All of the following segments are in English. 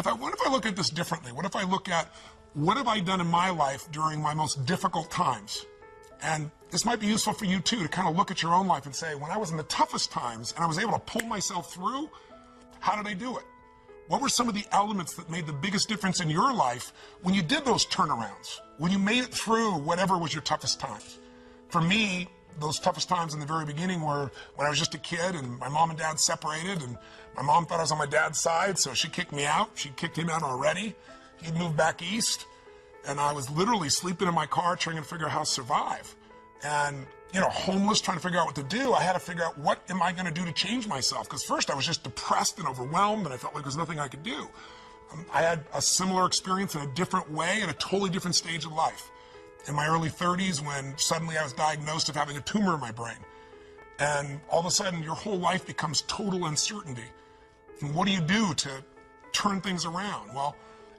I thought, what if I look at this differently? What if I look at what have I done in my life during my most difficult times? And this might be useful for you too, to kind of look at your own life and say, when I was in the toughest times and I was able to pull myself through, how did I do it? What were some of the elements that made the biggest difference in your life when you did those turnarounds, when you made it through whatever was your toughest times? For me, those toughest times in the very beginning were when I was just a kid and my mom and dad separated, and my mom thought I was on my dad's side, so she kicked me out. She kicked him out already. He'd moved back east, and I was literally sleeping in my car trying to figure out how to survive. And, homeless, trying to figure out what to do. I had to figure out, what am I going to do to change myself? Because first I was just depressed and overwhelmed, and I felt like there was nothing I could do. I had a similar experience in a different way at a totally different stage of life. In my early 30s, when suddenly I was diagnosed of having a tumor in my brain. And all of a sudden, your whole life becomes total uncertainty. And what do you do to turn things around? Well,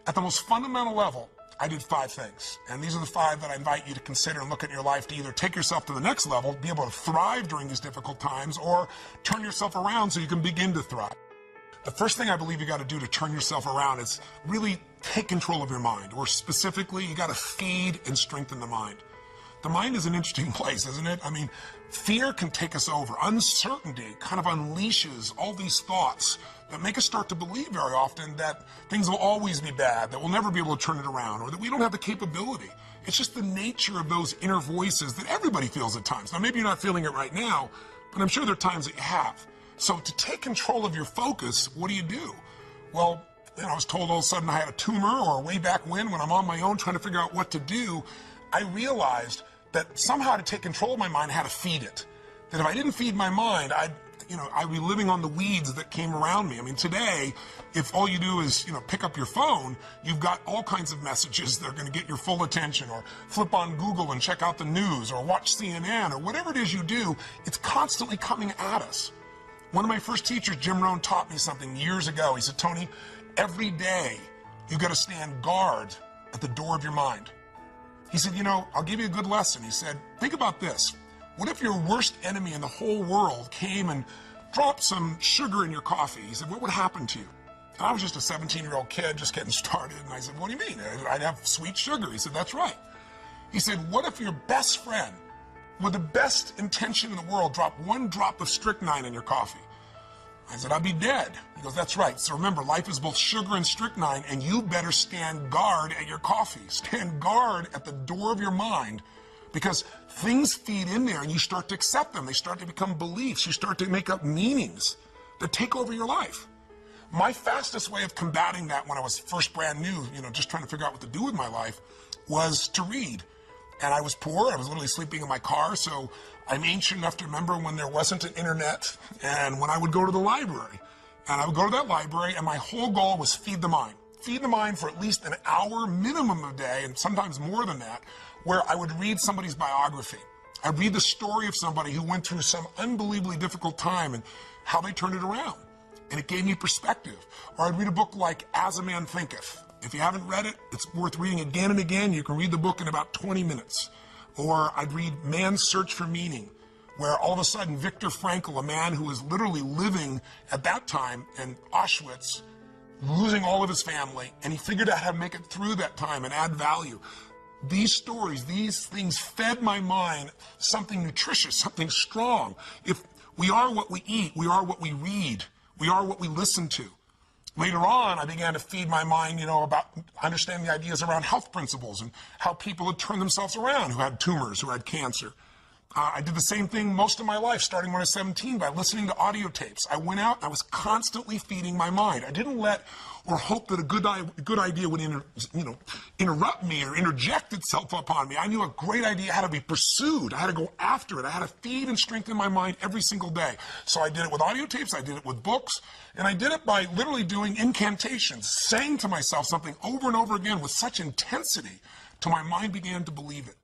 at the most fundamental level, I did 5 things. And these are the 5 that I invite you to consider and look at in your life to either take yourself to the next level, be able to thrive during these difficult times, or turn yourself around so you can begin to thrive. The first thing I believe you got to do to turn yourself around is really take control of your mind, or specifically, you got to feed and strengthen the mind. The mind is an interesting place, isn't it? I mean, fear can take us over. Uncertainty kind of unleashes all these thoughts that make us start to believe very often that things will always be bad, that we'll never be able to turn it around, or that we don't have the capability. It's just the nature of those inner voices that everybody feels at times. Now, maybe you're not feeling it right now, but I'm sure there are times that you have. So to take control of your focus, what do? Well, I was told all of a sudden I had a tumor, or way back when I'm on my own trying to figure out what to do, I realized that somehow to take control of my mind, I had to feed it. That if I didn't feed my mind, I'd be living on the weeds that came around me. I mean, today, if all you do is, pick up your phone, you've got all kinds of messages that are going to get your full attention, or flip on Google and check out the news, or watch CNN, or whatever it is you do, it's constantly coming at us. One of my first teachers, Jim Rohn, taught me something years ago. He said, Tony, every day you've got to stand guard at the door of your mind. He said, I'll give you a good lesson. He said, think about this. What if your worst enemy in the whole world came and dropped some sugar in your coffee? He said, what would happen to you? And I was just a 17-year-old kid just getting started. And I said, what do you mean? I'd have sweet sugar. He said, that's right. He said, what if your best friend, with the best intention in the world, dropped 1 drop of strychnine in your coffee? I said, I'd be dead. He goes, that's right. So remember, life is both sugar and strychnine, and you better stand guard at your coffee. Stand guard at the door of your mind, because things feed in there and you start to accept them. They start to become beliefs. You start to make up meanings that take over your life. My fastest way of combating that when I was first brand new, just trying to figure out what to do with my life, was to read. And I was poor. I was literally sleeping in my car, so I'm ancient enough to remember when there wasn't an internet, and when I would go to the library. And I would go to that library, and my whole goal was feed the mind. Feed the mind for at least an hour minimum a day, and sometimes more than that, where I would read somebody's biography. I'd read the story of somebody who went through some unbelievably difficult time and how they turned it around. And it gave me perspective. Or I'd read a book like As a Man Thinketh. If you haven't read it, it's worth reading again and again. You can read the book in about 20 minutes. Or I'd read Man's Search for Meaning, where all of a sudden Viktor Frankl, a man who was literally living at that time in Auschwitz, losing all of his family, and he figured out how to make it through that time and add value. These stories, these things fed my mind something nutritious, something strong. If we are what we eat, we are what we read, we are what we listen to. Later on, I began to feed my mind, about understanding the ideas around health principles and how people had turned themselves around who had tumors, who had cancer. I did the same thing most of my life, starting when I was 17, by listening to audio tapes. I went out and I was constantly feeding my mind. I didn't let or hope that a good idea would interrupt me or interject itself upon me. I knew a great idea had to be pursued. I had to go after it. I had to feed and strengthen my mind every single day. So I did it with audio tapes, I did it with books, and I did it by literally doing incantations, saying to myself something over and over again with such intensity till my mind began to believe it.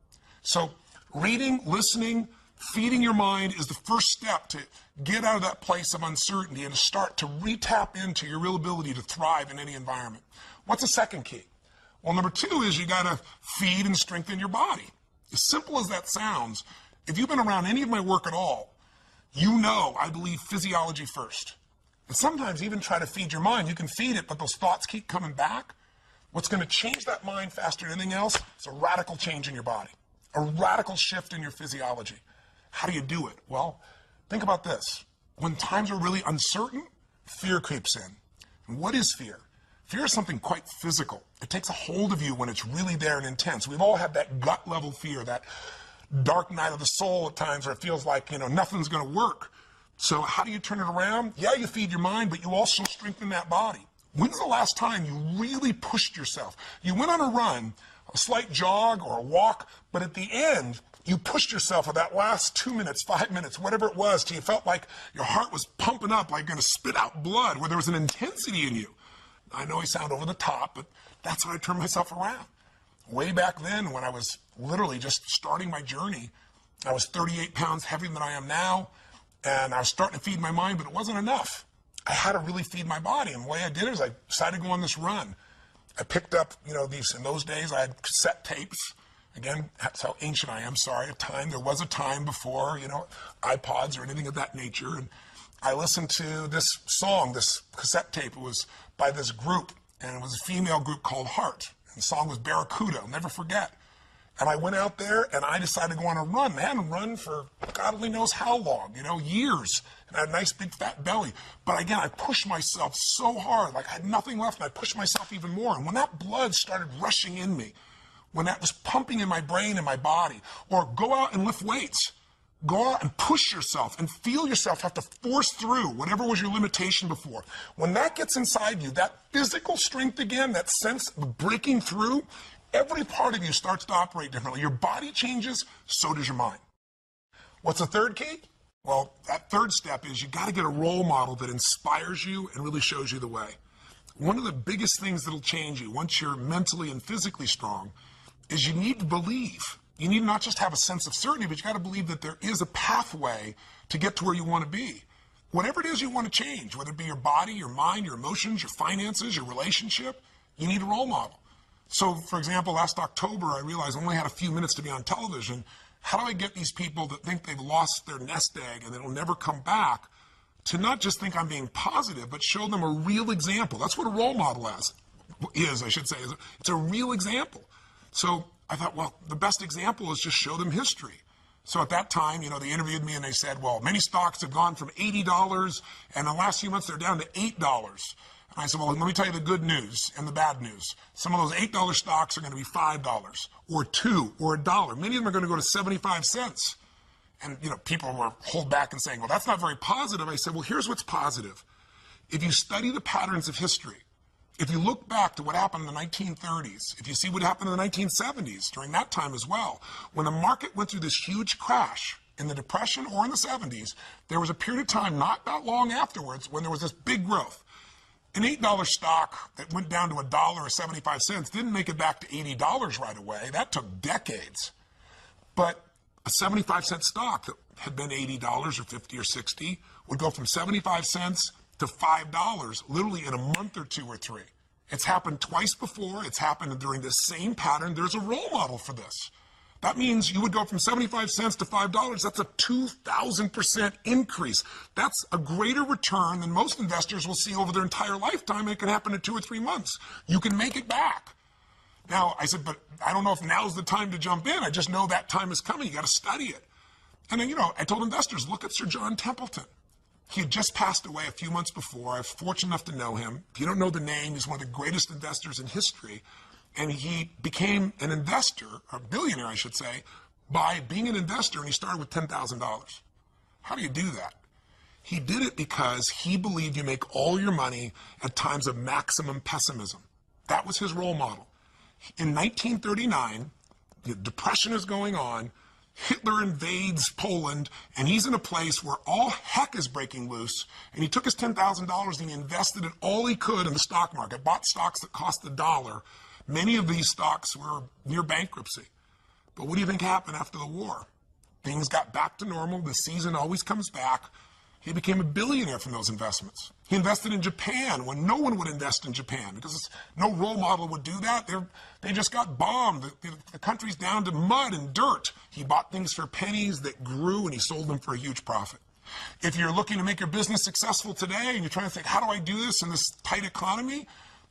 So reading, listening, feeding your mind is the first step to get out of that place of uncertainty and to start to re-tap into your real ability to thrive in any environment. What's the second key? Well, number 2 is you got to feed and strengthen your body. As simple as that sounds, if you've been around any of my work at all, I believe physiology first. And sometimes even try to feed your mind. You can feed it, but those thoughts keep coming back. What's going to change that mind faster than anything else is a radical change in your body, a radical shift in your physiology. How do you do it? Well, think about this. When times are really uncertain, fear creeps in. And what is fear? Fear is something quite physical. It takes a hold of you when it's really there and intense. We've all had that gut level fear, that dark night of the soul at times where it feels like, nothing's going to work. So how do you turn it around? Yeah, you feed your mind, but you also strengthen that body. When's the last time you really pushed yourself? You went on a run, a slight jog or a walk, but at the end, you pushed yourself for that last 2 minutes, 5 minutes, whatever it was, till you felt like your heart was pumping up, like going to spit out blood, where there was an intensity in you. I know I sound over the top, but that's how I turned myself around. Way back then, when I was literally just starting my journey, I was 38 pounds heavier than I am now, and I was starting to feed my mind, but it wasn't enough. I had to really feed my body, and the way I did it is I decided to go on this run. I picked up, these, in those days, I had cassette tapes. Again, that's how ancient I am, sorry. There was a time before, iPods or anything of that nature, and I listened to this song, this cassette tape. It was by this group, and it was a female group called Heart. And the song was Barracuda, I'll never forget. And I went out there, and I decided to go on a run. I hadn't run for God only knows how long, years. And I had a nice big fat belly. But again, I pushed myself so hard, like I had nothing left, and I pushed myself even more. And when that blood started rushing in me, when that was pumping in my brain and my body, or go out and lift weights, go out and push yourself and feel yourself have to force through whatever was your limitation before. When that gets inside you, that physical strength again, that sense of breaking through, every part of you starts to operate differently. Your body changes, so does your mind. What's the third key? Well, that third step is you got to get a role model that inspires you and really shows you the way. One of the biggest things that'll change you once you're mentally and physically strong is you need to believe. You need to not just have a sense of certainty, but you got to believe that there is a pathway to get to where you want to be. Whatever it is you want to change, whether it be your body, your mind, your emotions, your finances, your relationship, you need a role model. So, for example, last October, I realized I only had a few minutes to be on television. How do I get these people that think they've lost their nest egg and it'll never come back to not just think I'm being positive, but show them a real example? That's what a role model is, I should say. It's a real example. So I thought, well, the best example is just show them history. So at that time, they interviewed me and they said, well, many stocks have gone from $80 and in the last few months they're down to $8. And I said, well, let me tell you the good news and the bad news. Some of those $8 stocks are going to be $5 or $2 or $1. Many of them are going to go to 75 cents. And, people were hold back and saying, well, that's not very positive. I said, well, here's what's positive. If you study the patterns of history, if you look back to what happened in the 1930s, if you see what happened in the 1970s, during that time as well, when the market went through this huge crash in the Depression or in the 70s, there was a period of time not that long afterwards when there was this big growth. An $8 stock that went down to $1 or 75 cents didn't make it back to $80 right away. That took decades. But a 75-cent stock that had been $80 or 50 or 60 would go from 75 cents to $5 literally in a month or two or three. It's happened twice before. It's happened during this same pattern. There's a role model for this. That means you would go from 75 cents to $5. That's a 2,000% increase. That's a greater return than most investors will see over their entire lifetime. It can happen in 2 or 3 months. You can make it back. Now, I said, but I don't know if now's the time to jump in. I just know that time is coming. You got to study it. And then, I told investors, look at Sir John Templeton. He had just passed away a few months before. I was fortunate enough to know him. If you don't know the name, he's one of the greatest investors in history. And he became an investor, or a billionaire, I should say, by being an investor, and he started with $10,000. How do you do that? He did it because he believed you make all your money at times of maximum pessimism. That was his role model. In 1939, the Depression is going on. Hitler invades Poland, and he's in a place where all heck is breaking loose, and he took his $10,000 and he invested it all he could in the stock market, bought stocks that cost $1. Many of these stocks were near bankruptcy. But what do you think happened after the war? Things got back to normal. The season always comes back. He became a billionaire from those investments. He invested in Japan when no one would invest in Japan because no role model would do that. They just got bombed. The country's down to mud and dirt. He bought things for pennies that grew and he sold them for a huge profit. If you're looking to make your business successful today and you're trying to think, how do I do this in this tight economy?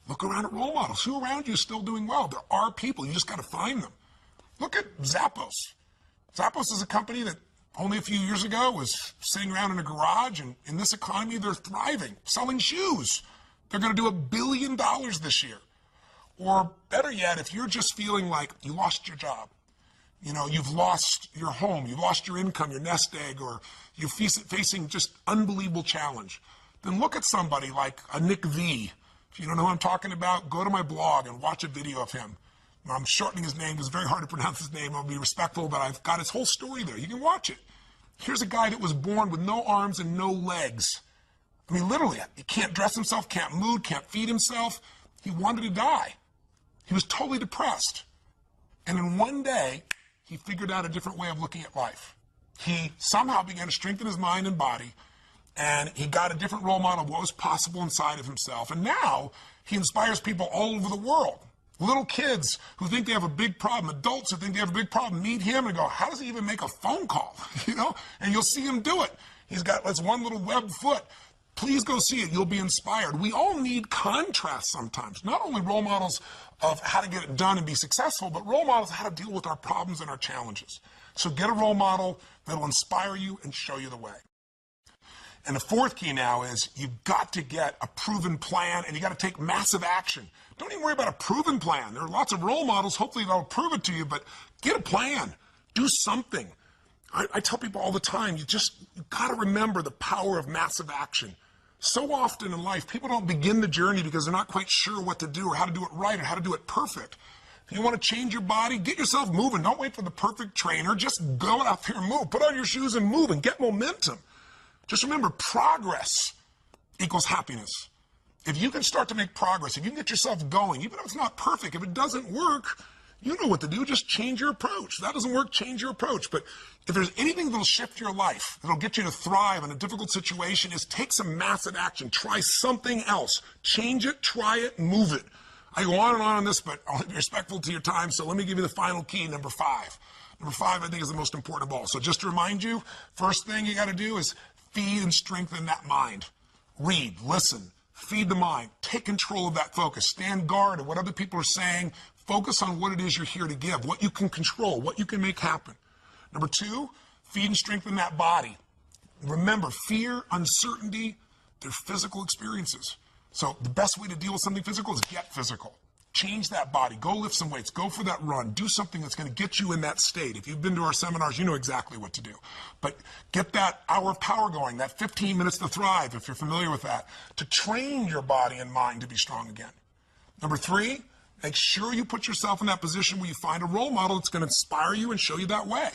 Look around at role models. Who around you is still doing well? There are people. You just got to find them. Look at Zappos. Zappos is a company that only a few years ago was sitting around in a garage, and in this economy, they're thriving, selling shoes. They're going to do $1 billion this year. Or better yet, if you're just feeling like you lost your job, you know, you've lost your home, you've lost your income, your nest egg, or you're facing just unbelievable challenge, then look at somebody like a Nick V. If you don't know who I'm talking about, go to my blog and watch a video of him. I'm shortening his name. It's very hard to pronounce his name. I'll be respectful, but I've got his whole story there. You can watch it. Here's a guy that was born with no arms and no legs. I mean, literally, he can't dress himself, can't move, can't feed himself. He wanted to die. He was totally depressed. And in one day, he figured out a different way of looking at life. He somehow began to strengthen his mind and body, and he got a different role model of what was possible inside of himself. And now he inspires people all over the world. Little kids who think they have a big problem, adults who think they have a big problem, meet him and go, how does he even make a phone call? You know, and you'll see him do it. He's got this one little web foot. Please go see it. You'll be inspired. We all need contrast sometimes. Not only role models of how to get it done and be successful, but role models of how to deal with our problems and our challenges. So get a role model that'll inspire you and show you the way. And the fourth key now is you've got to get a proven plan, and you got to take massive action. Don't even worry about a proven plan. There are lots of role models. Hopefully they'll prove it to you, but get a plan. Do something. I tell people all the time, you got to remember the power of massive action. So often in life, people don't begin the journey because they're not quite sure what to do or how to do it right or how to do it perfect. If you want to change your body, get yourself moving. Don't wait for the perfect trainer. Just go out there and move. Put on your shoes and move and get momentum. Just remember, progress equals happiness. If you can start to make progress, if you can get yourself going, even if it's not perfect, if it doesn't work, you know what to do. Just change your approach. If that doesn't work, change your approach. But if there's anything that'll shift your life, that'll get you to thrive in a difficult situation, is take some massive action. Try something else. Change it, try it, move it. I go on and on this, but I'll be respectful to your time, so let me give you the final key, number 5. Number 5, I think, is the most important of all. So just to remind you, first thing you got to do is feed and strengthen that mind. Read, listen, feed the mind. Take control of that focus. Stand guard at what other people are saying. Focus on what it is you're here to give, what you can control, what you can make happen. Number 2, feed and strengthen that body. Remember, fear, uncertainty, they're physical experiences. So the best way to deal with something physical is get physical. Change that body. Go lift some weights. Go for that run. Do something that's going to get you in that state. If you've been to our seminars, you know exactly what to do. But get that hour of power going, that 15 minutes to thrive, if you're familiar with that, to train your body and mind to be strong again. Number 3, make sure you put yourself in that position where you find a role model that's going to inspire you and show you that way.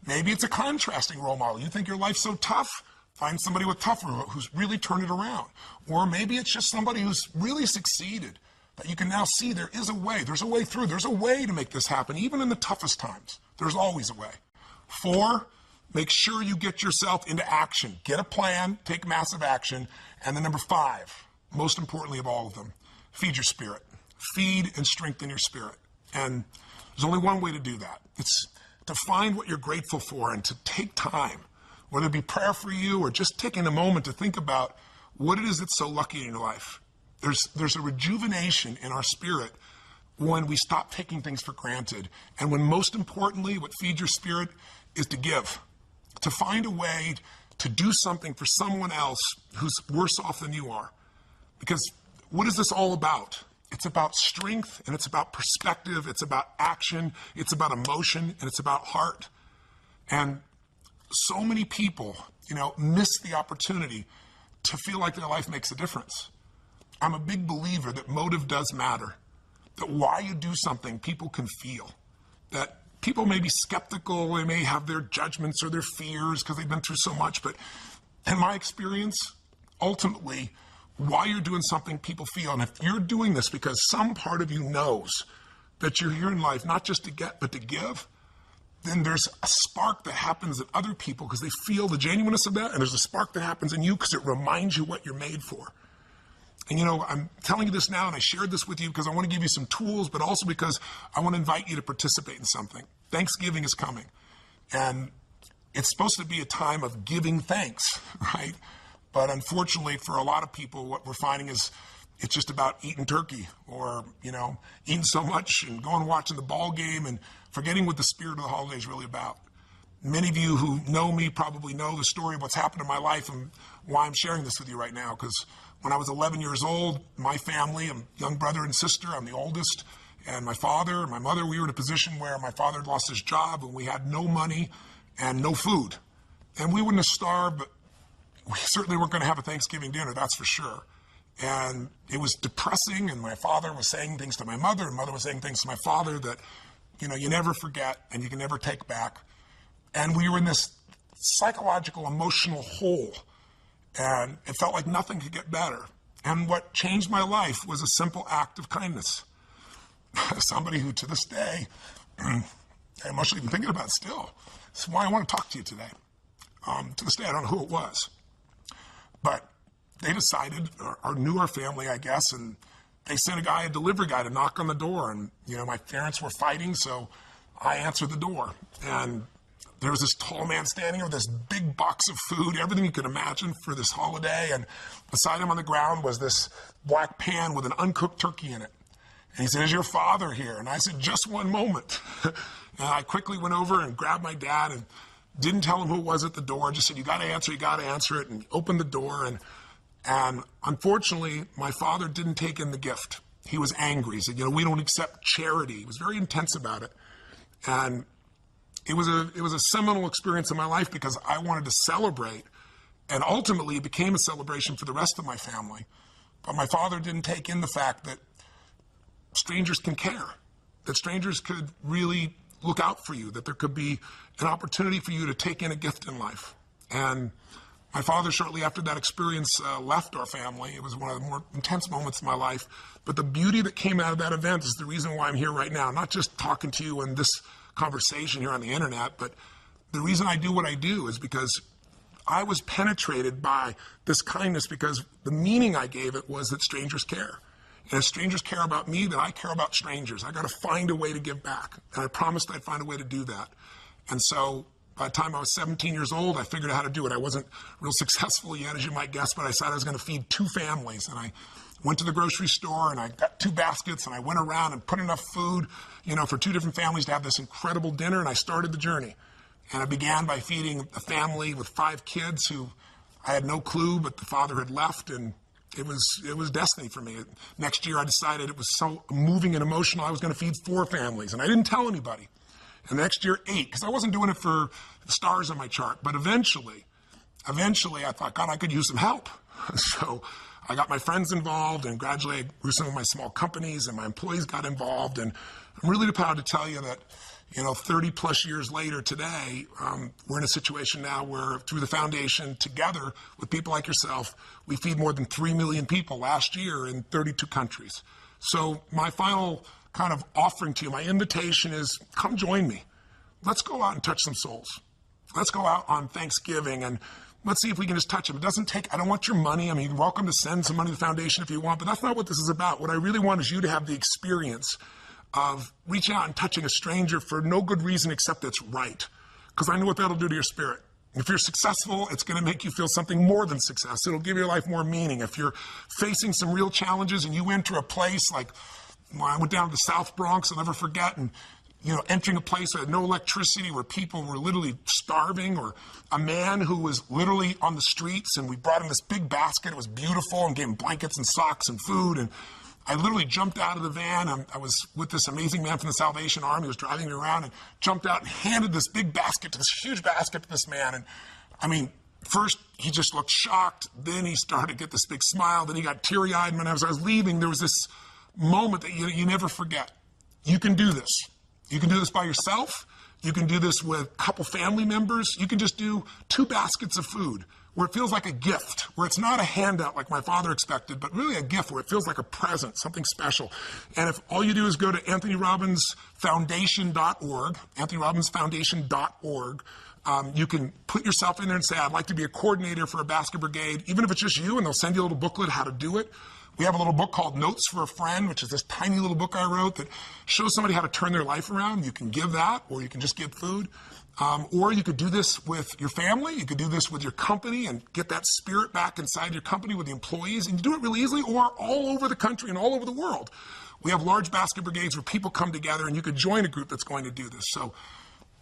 Maybe it's a contrasting role model. You think your life's so tough? Find somebody with tougher who's really turned it around. Or maybe it's just somebody who's really succeeded, that you can now see there is a way. There's a way through. There's a way to make this happen, even in the toughest times. There's always a way. 4, make sure you get yourself into action. Get a plan, take massive action. And then number 5, most importantly of all of them, feed your spirit. Feed and strengthen your spirit. And there's only one way to do that. It's to find what you're grateful for and to take time, whether it be prayer for you or just taking a moment to think about what it is that's so lucky in your life. There's a rejuvenation in our spirit when we stop taking things for granted. And when, most importantly, what feeds your spirit is to give, to find a way to do something for someone else who's worse off than you are. Because what is this all about? It's about strength, and it's about perspective, it's about action, it's about emotion, and it's about heart. And so many people, miss the opportunity to feel like their life makes a difference. I'm a big believer that motive does matter, that why you do something people can feel, that people may be skeptical, they may have their judgments or their fears because they've been through so much, but in my experience, ultimately, why you're doing something people feel. And if you're doing this because some part of you knows that you're here in life not just to get but to give, then there's a spark that happens in other people because they feel the genuineness of that, and there's a spark that happens in you because it reminds you what you're made for. And I'm telling you this now, and I shared this with you because I want to give you some tools, but also because I want to invite you to participate in something. Thanksgiving is coming. And it's supposed to be a time of giving thanks, right? But unfortunately, for a lot of people, what we're finding is it's just about eating turkey or, eating so much and going and watching the ball game and forgetting what the spirit of the holiday is really about. Many of you who know me probably know the story of what's happened in my life and why I'm sharing this with you right now. Because when I was 11 years old, my family, I'm young brother and sister, I'm the oldest, and my father and my mother, we were in a position where my father had lost his job and we had no money and no food. And we wouldn't have starved, but we certainly weren't going to have a Thanksgiving dinner, that's for sure. And it was depressing, and my father was saying things to my mother, and mother was saying things to my father that, you never forget and you can never take back. And we were in this psychological, emotional hole, and it felt like nothing could get better. And what changed my life was a simple act of kindness. Somebody who, to this day, I'm emotionally even thinking about still. That's why I want to talk to you today. To this day, I don't know who it was. But they decided, or knew our family, I guess, and they sent a delivery guy to knock on the door. And, my parents were fighting, so I answered the door. And there was this tall man standing with this big box of food, everything you could imagine for this holiday. And beside him on the ground was this black pan with an uncooked turkey in it. And he said, "Is your father here?" And I said, "Just one moment." And I quickly went over and grabbed my dad and didn't tell him who it was at the door. Just said, you got to answer it. And opened the door. And unfortunately, my father didn't take in the gift. He was angry. He said, "We don't accept charity." He was very intense about it. And it was a seminal experience in my life because I wanted to celebrate. And ultimately, it became a celebration for the rest of my family. But my father didn't take in the fact that strangers can care, that strangers could really look out for you, that there could be an opportunity for you to take in a gift in life. And my father, shortly after that experience, left our family. It was one of the more intense moments of my life. But the beauty that came out of that event is the reason why I'm here right now, not just talking to you in this conversation here on the internet, but the reason I do what I do is because I was penetrated by this kindness because the meaning I gave it was that strangers care. And if strangers care about me, then I care about strangers. I got to find a way to give back. And I promised I'd find a way to do that. And so by the time I was 17 years old, I figured out how to do it. I wasn't real successful yet, as you might guess, but I decided I was going to feed 2 families. And I went to the grocery store and I got 2 baskets and I went around and put enough food, for 2 different families to have this incredible dinner. And I started the journey. And I began by feeding a family with 5 kids who I had no clue, but the father had left, and it was destiny for me. Next year, I decided it was so moving and emotional, I was going to feed 4 families, and I didn't tell anybody. And the next year, 8, because I wasn't doing it for the stars on my chart. But eventually, I thought, God, I could use some help. So I got my friends involved, and gradually I grew some of my small companies, and my employees got involved. And I'm really proud to tell you that 30 plus years later today, we're in a situation now where through the foundation, together with people like yourself, we feed more than 3 million people last year in 32 countries. So my final kind of offering to you, my invitation is come join me. Let's go out and touch some souls. Let's go out on Thanksgiving and let's see if we can just touch them. It doesn't take, I don't want your money. I mean, you're welcome to send some money to the foundation if you want, but that's not what this is about. What I really want is you to have the experience of reaching out and touching a stranger for no good reason except it's right. Because I know what that'll do to your spirit. If you're successful, it's going to make you feel something more than success. It'll give your life more meaning. If you're facing some real challenges and you enter a place like, when I went down to the South Bronx, I'll never forget, and entering a place where had no electricity, where people were literally starving, or a man who was literally on the streets, and we brought him this big basket. It was beautiful, and gave him blankets and socks and food, and I literally jumped out of the van. I was with this amazing man from the Salvation Army who was driving me around, and jumped out and handed this big basket, this huge basket to this man. And I mean, first he just looked shocked. Then he started to get this big smile. Then he got teary-eyed. And when I was leaving, there was this moment that you never forget. You can do this. You can do this by yourself. You can do this with a couple family members. You can just do 2 baskets of food where it feels like a gift, where it's not a handout like my father expected, but really a gift where it feels like a present, something special. And if all you do is go to AnthonyRobbinsFoundation.org, AnthonyRobbinsFoundation.org, you can put yourself in there and say, I'd like to be a coordinator for a basket brigade, even if it's just you, and they'll send you a little booklet how to do it. We have a little book called Notes for a Friend, which is this tiny little book I wrote that shows somebody how to turn their life around. You can give that, or you can just give food. Or you could do this with your family. You could do this with your company and get that spirit back inside your company with the employees. And you do it really easily, or all over the country and all over the world. We have large basket brigades where people come together, and you could join a group that's going to do this. So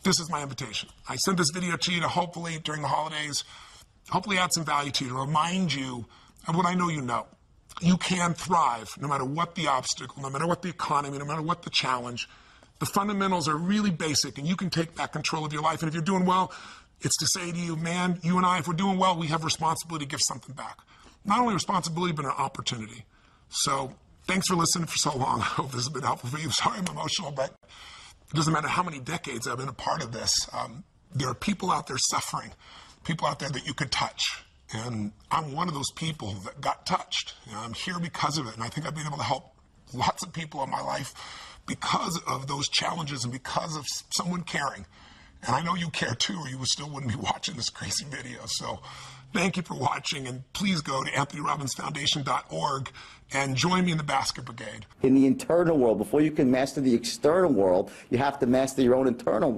this is my invitation. I sent this video to you to hopefully, during the holidays, hopefully add some value to you, to remind you of what I know you know. You can thrive no matter what the obstacle, no matter what the economy, no matter what the challenge. The fundamentals are really basic, and you can take back control of your life. And if you're doing well, it's to say to you, man, you and I, if we're doing well, we have responsibility to give something back. Not only responsibility, but an opportunity. So thanks for listening for so long. I hope this has been helpful for you. Sorry I'm emotional, but it doesn't matter how many decades I've been a part of this. There are people out there suffering, people out there that you could touch. And I'm one of those people that got touched. You know, I'm here because of it, and I think I've been able to help lots of people in my life because of those challenges and because of someone caring. And I know you care too, or you still wouldn't be watching this crazy video. So thank you for watching, and please go to AnthonyRobbinsFoundation.org and join me in the Basket Brigade. In the internal world, before you can master the external world, you have to master your own internal world.